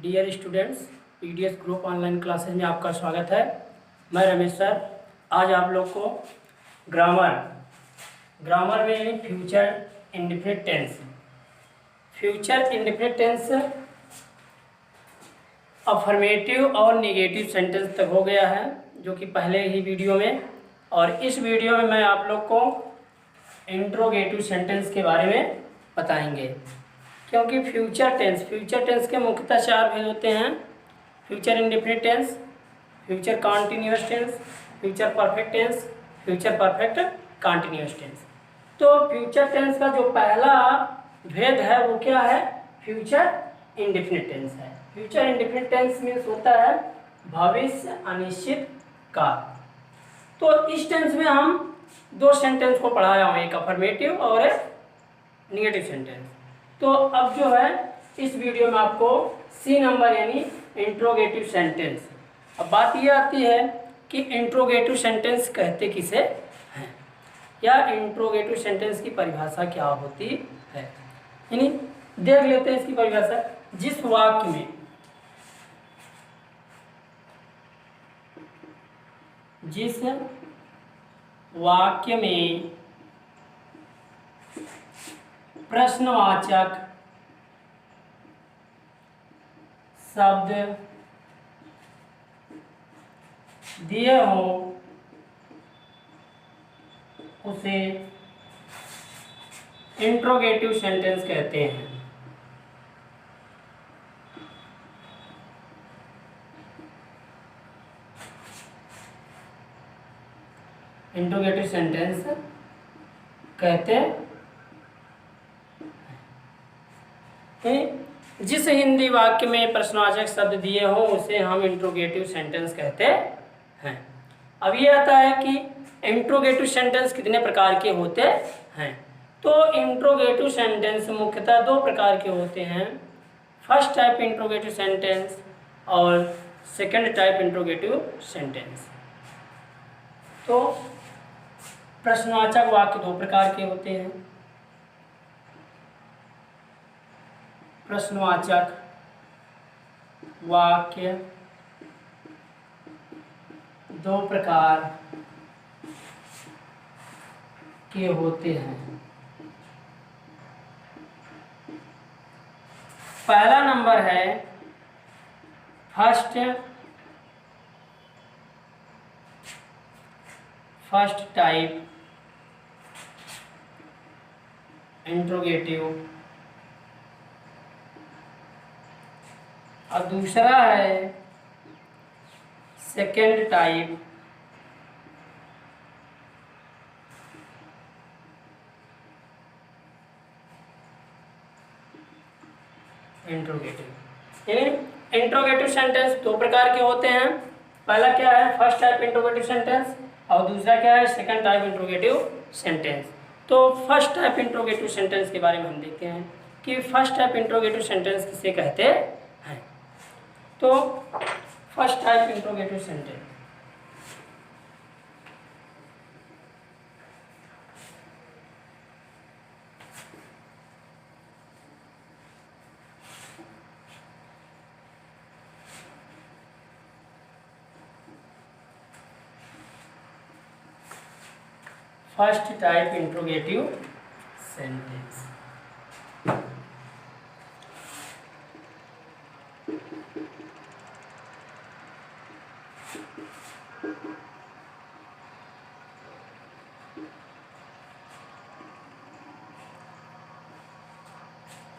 Dear students, PDS group online classes में आपका स्वागत है। मैं रमेश सर। आज आप लोग को ग्रामर में यानी फ्यूचर इंडेफिनिट टेंस अफर्मेटिव और नेगेटिव सेंटेंस तक हो गया है, जो कि पहले ही वीडियो में। और इस वीडियो में मैं आप लोग को इंट्रोगेटिव सेंटेंस के बारे में बताएंगे, क्योंकि फ्यूचर टेंस के मुख्यतः चार भेद होते हैं: future indefinite tense, future continuous tense, future perfect tense, future perfect continuous tense. तो फ्यूचर टेंस का जो पहला भेद है वो क्या है? फ्यूचर इंडेफिनिट टेंस है। फ्यूचर इंडेफिनिट टेंस मीन्स होता है भविष्य अनिश्चित काल। तो इस टेंस में हम दो सेंटेंस को पढ़ाया हूँ, एक अफर्मेटिव और एक निगेटिव सेंटेंस। तो अब जो है इस वीडियो में आपको सी नंबर यानी इंट्रोगेटिव सेंटेंस। अब बात यह आती है कि इंट्रोगेटिव सेंटेंस कहते किसे हैं, या इंट्रोगेटिव सेंटेंस की परिभाषा क्या होती है। यानी देख लेते हैं इसकी परिभाषा। जिस वाक्य में प्रश्नवाचक शब्द दिए हो उसे इंट्रोगेटिव सेंटेंस कहते हैं। इंट्रोगेटिव सेंटेंस कहते हैं जिस हिंदी वाक्य में प्रश्नवाचक शब्द दिए हो उसे हम इंट्रोगेटिव सेंटेंस कहते हैं। अब ये आता है कि इंट्रोगेटिव सेंटेंस कितने प्रकार के होते हैं। तो इंट्रोगेटिव सेंटेंस मुख्यतः दो प्रकार के होते हैं: फर्स्ट टाइप इंट्रोगेटिव सेंटेंस और सेकंड टाइप इंट्रोगेटिव सेंटेंस। तो प्रश्नवाचक वाक्य दो प्रकार के होते हैं। प्रश्नवाचक वाक्य दो प्रकार के होते हैं। पहला नंबर है फर्स्ट टाइप इंट्रोगेटिव, और दूसरा है सेकेंड टाइप इंट्रोगेटिव। यानी इंट्रोगेटिव सेंटेंस दो प्रकार के होते हैं। पहला क्या है? फर्स्ट टाइप इंट्रोगेटिव सेंटेंस, और दूसरा क्या है? Second type interrogative sentence. तो फर्स्ट टाइप इंट्रोगेटिव सेंटेंस के बारे में हम देखते हैं कि फर्स्ट टाइप इंट्रोगेटिव सेंटेंस किसे कहते हैं। तो first type interrogative sentence first type interrogative sentence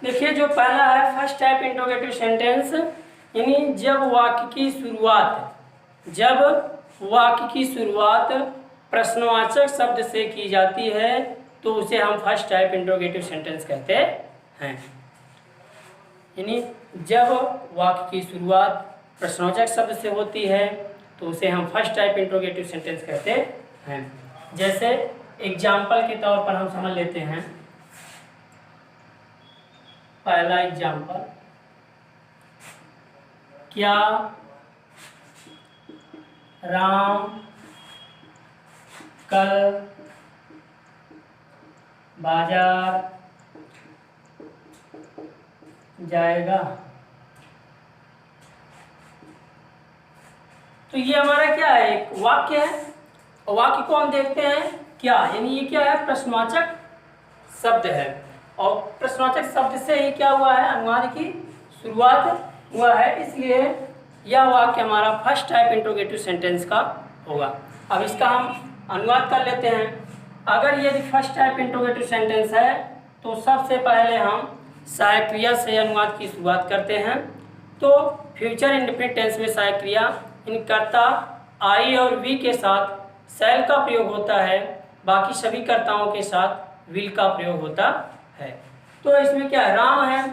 देखिए, जो पहला है फर्स्ट टाइप इंट्रोगेटिव सेंटेंस, यानी जब वाक्य की शुरुआत प्रश्नवाचक शब्द से की जाती है तो उसे हम फर्स्ट टाइप इंट्रोगेटिव सेंटेंस कहते हैं। यानी जब वाक्य की शुरुआत प्रश्नवाचक शब्द से होती है तो उसे हम फर्स्ट टाइप इंट्रोगेटिव सेंटेंस कहते हैं। जैसे एग्जाम्पल के तौर पर हम समझ लेते हैं। पहला एग्जाम्पल: क्या राम कल बाजार जाएगा? तो ये हमारा क्या है, एक वाक्य है। और वाक्य को हम देखते हैं क्या, यानी ये क्या है, प्रश्नवाचक शब्द है। और प्रश्नवाचक शब्द से ही क्या हुआ है, अनुवाद की शुरुआत हुआ है, इसलिए यह वाक्य हमारा फर्स्ट टाइप इंट्रोगेटिव सेंटेंस का होगा। अब इसका हम अनुवाद कर लेते हैं। अगर यदि फर्स्ट टाइप इंट्रोगेटिव सेंटेंस है तो सबसे पहले हम सहायक क्रिया से अनुवाद की शुरुआत करते हैं। तो फ्यूचर इंडेफिनिट टेंस में सहायक क्रिया इन कर्ता आई और वी के साथ शैल का प्रयोग होता है, बाकी सभी कर्ताओं के साथ विल का प्रयोग होता है। तो इसमें क्या है, राम है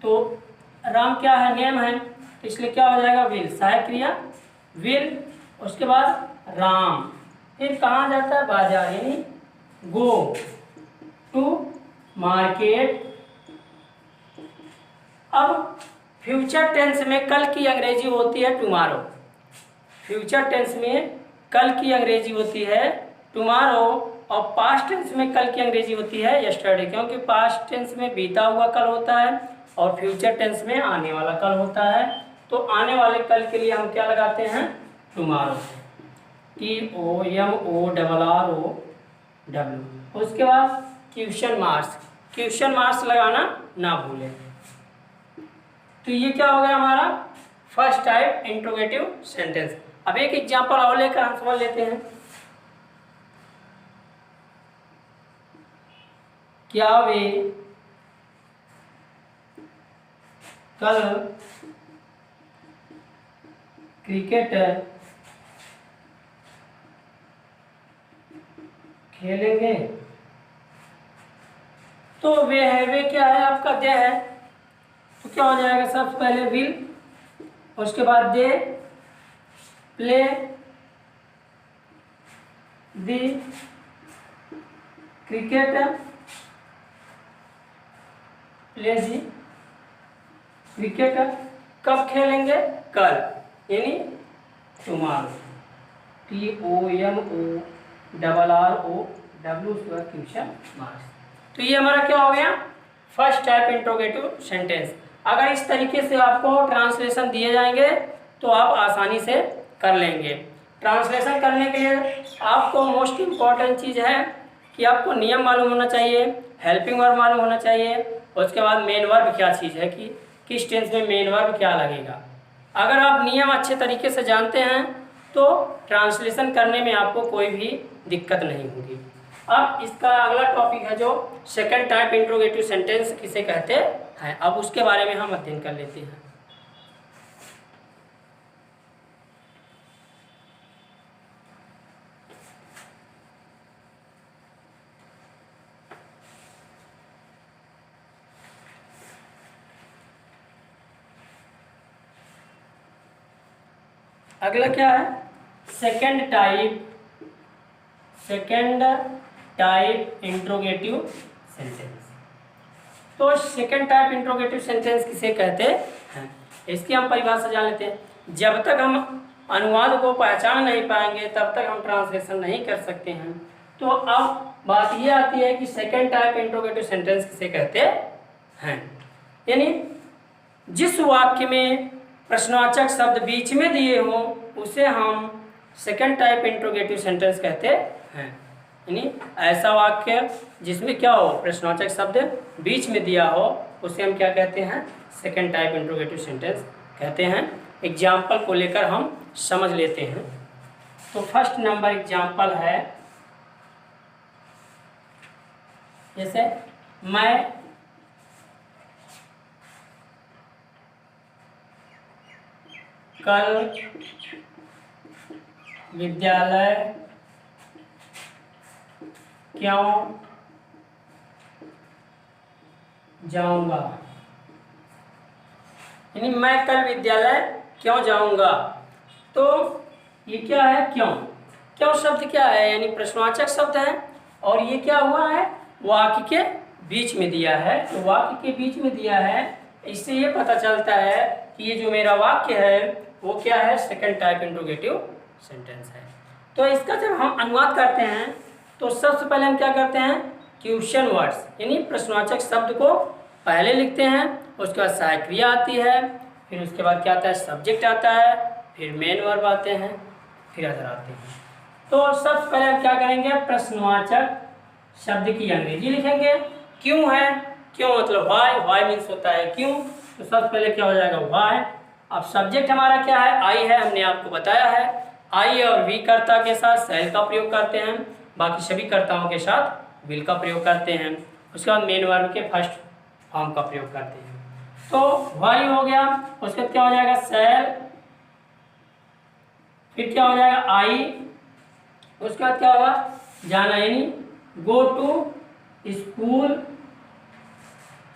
तो राम क्या है, नेम है, तो इसलिए क्या हो जाएगा, विल, सहायक क्रिया विल, उसके बाद राम, फिर कहाँ जाता है, बाजार, यानी गो टू मार्केट। अब फ्यूचर टेंस में कल की अंग्रेजी होती है टुमारो। फ्यूचर टेंस में कल की अंग्रेजी होती है टुमारो, और पास्ट टेंस में कल की अंग्रेजी होती है यस्टरडे, क्योंकि पास्ट टेंस में बीता हुआ कल होता है और फ्यूचर टेंस में आने वाला कल होता है। तो आने वाले कल के लिए हम क्या लगाते हैं, टुमारो, TOMORROW। उसके बाद क्वेश्चन मार्क्स, क्वेश्चन मार्क्स लगाना ना भूलें। तो ये क्या हो गया हमारा फर्स्ट टाइप इंट्रोगेटिव सेंटेंस। अब एक एग्जांपल और लेकर हम समझ लेते हैं। क्या वे कल क्रिकेट खेलेंगे? तो वे है, वे क्या है, आपका दे है, तो क्या हो जाएगा, सबसे पहले विल, उसके बाद they play the cricket, play the cricket, कब खेलेंगे, कल, यानी टुमारो, TOMORROW, क्वेश्चन मार्क्स। तो ये हमारा क्या हो गया, फर्स्ट टाइप इंट्रोगेटिव सेंटेंस। अगर इस तरीके से आपको ट्रांसलेशन दिए जाएंगे तो आप आसानी से कर लेंगे। ट्रांसलेशन करने के लिए आपको मोस्ट इम्पॉर्टेंट चीज़ है कि आपको नियम मालूम होना चाहिए, हेल्पिंग वर्ब मालूम होना चाहिए, उसके बाद मेन वर्ब क्या चीज़ है, कि किस टेंस में मेन वर्ब क्या लगेगा। अगर आप नियम अच्छे तरीके से जानते हैं तो ट्रांसलेशन करने में आपको कोई भी दिक्कत नहीं होगी। अब इसका अगला टॉपिक है जो सेकंड टाइप इंट्रोगेटिव सेंटेंस किसे कहते हैं, अब उसके बारे में हम अध्ययन कर लेते हैं। अगला क्या है, सेकंड टाइप इंट्रोगेटिव सेंटेंस। तो सेकंड टाइप इंट्रोगेटिव सेंटेंस किसे कहते हैं, इसकी हम परिभाषा जान लेते हैं। जब तक हम अनुवाद को पहचान नहीं पाएंगे तब तक हम ट्रांसलेशन नहीं कर सकते हैं। तो अब बात ये आती है कि सेकंड टाइप इंट्रोगेटिव सेंटेंस किसे कहते हैं, यानी जिस वाक्य में प्रश्नवाचक शब्द बीच में दिए हों उसे हम सेकंड टाइप इंट्रोगेटिव सेंटेंस कहते हैं। यानी ऐसा वाक्य जिसमें क्या हो, प्रश्नवाचक शब्द बीच में दिया हो, उसे हम क्या कहते हैं, सेकंड टाइप इंट्रोगेटिव सेंटेंस कहते हैं। एग्जाम्पल को लेकर हम समझ लेते हैं। तो फर्स्ट नंबर एग्जाम्पल है, जैसे मैं कल विद्यालय क्यों जाऊंगा, यानी मैं कल विद्यालय क्यों जाऊंगा। तो ये क्या है, क्यों, क्यों शब्द क्या है, यानी प्रश्नवाचक शब्द है और ये क्या हुआ है, वाक्य के बीच में दिया है। तो वाक्य के बीच में दिया है, इससे ये पता चलता है कि ये जो मेरा वाक्य है वो क्या है, सेकंड टाइप इंट्रोगेटिव सेंटेंस है। तो इसका जब हम अनुवाद करते हैं तो सबसे पहले हम क्या करते हैं, क्वेश्चन वर्ड्स यानी प्रश्नवाचक शब्द को पहले लिखते हैं, उसके बाद सहायक क्रिया आती है, फिर उसके बाद क्या आता है, सब्जेक्ट आता है, फिर मेन वर्ब आते हैं, फिर अदर आते हैं। तो सबसे पहले हम क्या करेंगे, प्रश्नवाचक शब्द की अंग्रेजी लिखेंगे। क्यों है, क्यों मतलब व्हाई, व्हाई मीन्स होता है क्यों। तो सबसे पहले क्या हो जाएगा, व्हाई। अब सब्जेक्ट हमारा क्या है, आई है, हमने आपको बताया है। आई और वी कर्ता के साथ शैल का प्रयोग करते हैं, बाकी सभी कर्ताओं के साथ विल का प्रयोग करते हैं। उसके बाद मेन वर्ब के फर्स्ट फॉर्म का प्रयोग करते हैं। तो व्हाई हो गया, उसके बाद क्या हो जाएगा, शैल, फिर क्या हो जाएगा, आई, उसके बाद क्या होगा, जाना, यानी गो टू स्कूल,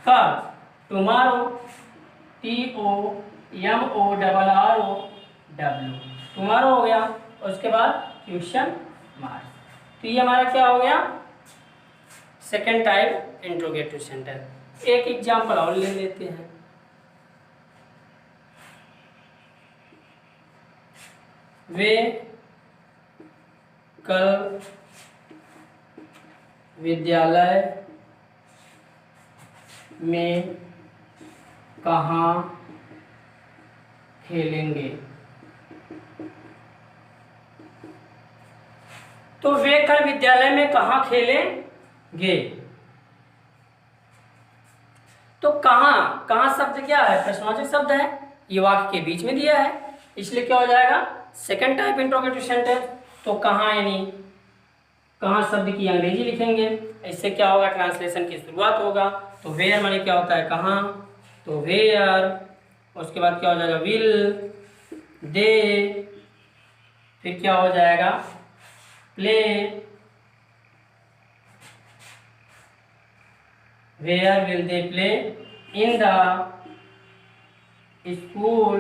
कब, टुमारो, TOMORROW, टुमारो हो गया। उसके बाद क्वेश्चन मार्क। तो ये हमारा क्या हो गया, सेकेंड टाइप इंट्रोगेटिव सेंटेंस। एक एग्जाम्पल और ले लेते हैं। वे कल विद्यालय में कहाँ खेलेंगे। तो वे कल विद्यालय में कहाँ खेलेंगे। तो कहाँ, कहाँ शब्द क्या है, प्रश्नवाचक शब्द है, ये वाक्य के बीच में दिया है, इसलिए क्या हो जाएगा, सेकंड टाइप इंट्रोगेटिव सेंटेंस। तो कहाँ यानी कहाँ शब्द की अंग्रेजी लिखेंगे। इससे क्या होगा, ट्रांसलेशन की शुरुआत होगा। तो वेयर माने क्या होता है, कहाँ, तो वेयर। उसके बाद क्या हो जाएगा, विल, दे, फिर क्या हो जाएगा, play, where will they play in the school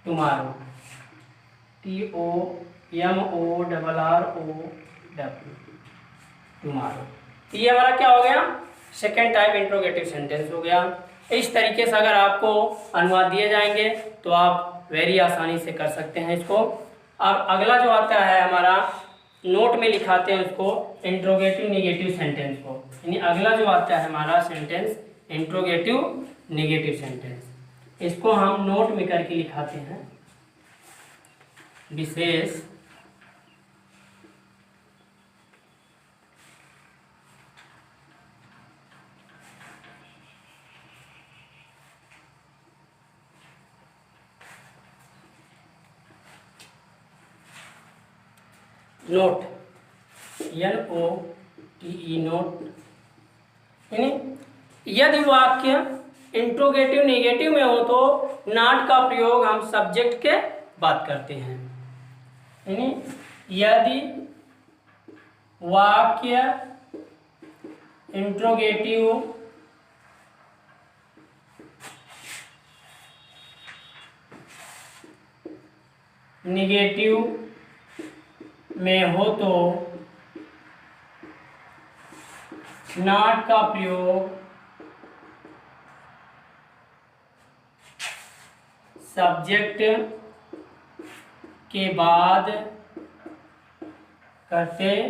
tomorrow, TOMORROW, tomorrow. तो ये हमारा क्या हो गया, सेकेंड टाइप इंट्रोगेटिव सेंटेंस हो गया। इस तरीके से अगर आपको अनुवाद दिए जाएंगे तो आप वेरी आसानी से कर सकते हैं इसको। अब अगला जो आता है हमारा, नोट में लिखाते हैं उसको, इंट्रोगेटिव नेगेटिव सेंटेंस को। यानी अगला जो आता है हमारा सेंटेंस, इंट्रोगेटिव नेगेटिव सेंटेंस, इसको हम नोट में करके लिखाते हैं। विशेष नोट, NOTE, नोट, यानी यदि वाक्य इंट्रोगेटिव नेगेटिव में हो तो नॉट का प्रयोग हम सब्जेक्ट के बात करते हैं। यानी यदि वाक्य इंट्रोगेटिव नेगेटिव में हो तो नॉट का प्रयोग सब्जेक्ट के बाद करते हैं।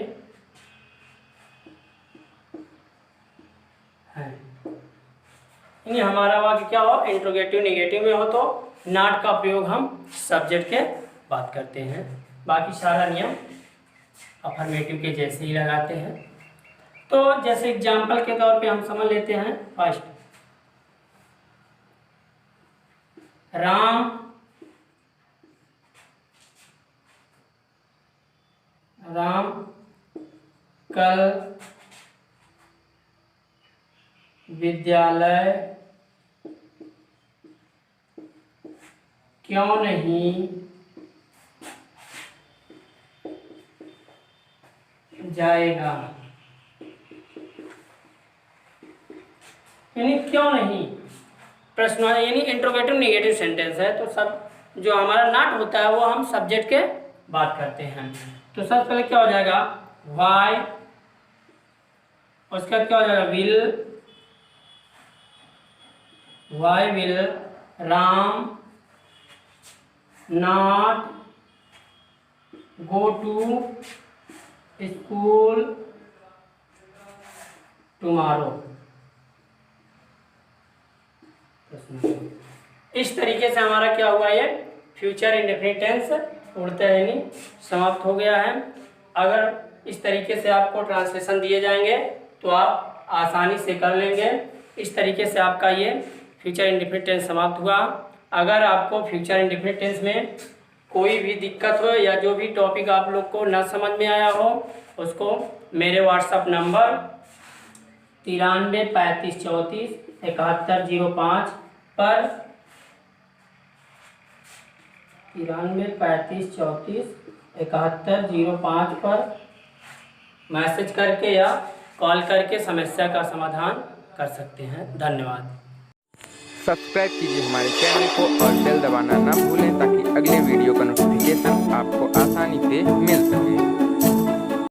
यानी हमारा वाक्य क्या हो, इंट्रोगेटिव नेगेटिव में हो तो नॉट का प्रयोग हम सब्जेक्ट के बात करते हैं। बाकी सारा नियम अफर्मेटिव के जैसे ही लगाते हैं। तो जैसे एग्जाम्पल के तौर पे हम समझ लेते हैं। फर्स्ट, राम कल विद्यालय क्यों नहीं जाएगा। यानी क्यों नहीं, प्रश्न, यानी इंट्रोगेटिव नेगेटिव सेंटेंस है तो सब जो हमारा नॉट होता है वो हम सब्जेक्ट के बात करते हैं। तो सबसे पहले क्या हो जाएगा, वाई, उसके बाद क्या हो जाएगा, will, why will Ram not go to school tomorrow. इस तरीके से हमारा क्या हुआ, ये फ्यूचर इंडेफिनिट टेंस पूर्णतः यानी समाप्त हो गया है। अगर इस तरीके से आपको ट्रांसलेशन दिए जाएंगे तो आप आसानी से कर लेंगे। इस तरीके से आपका ये फ्यूचर इंडेफिनिट टेंस समाप्त हुआ। अगर आपको फ्यूचर इंडेफिनिट टेंस में कोई भी दिक्कत हो या जो भी टॉपिक आप लोग को ना समझ में आया हो, उसको मेरे व्हाट्सएप नंबर 93 35 34 7105 पर 93 35 34 7105 पर मैसेज करके या कॉल करके समस्या का समाधान कर सकते हैं। धन्यवाद। सब्सक्राइब कीजिए हमारे चैनल को और बेल दबाना ना भूलें ताकि अगले वीडियो का नोटिफिकेशन आपको आसानी से मिल सके।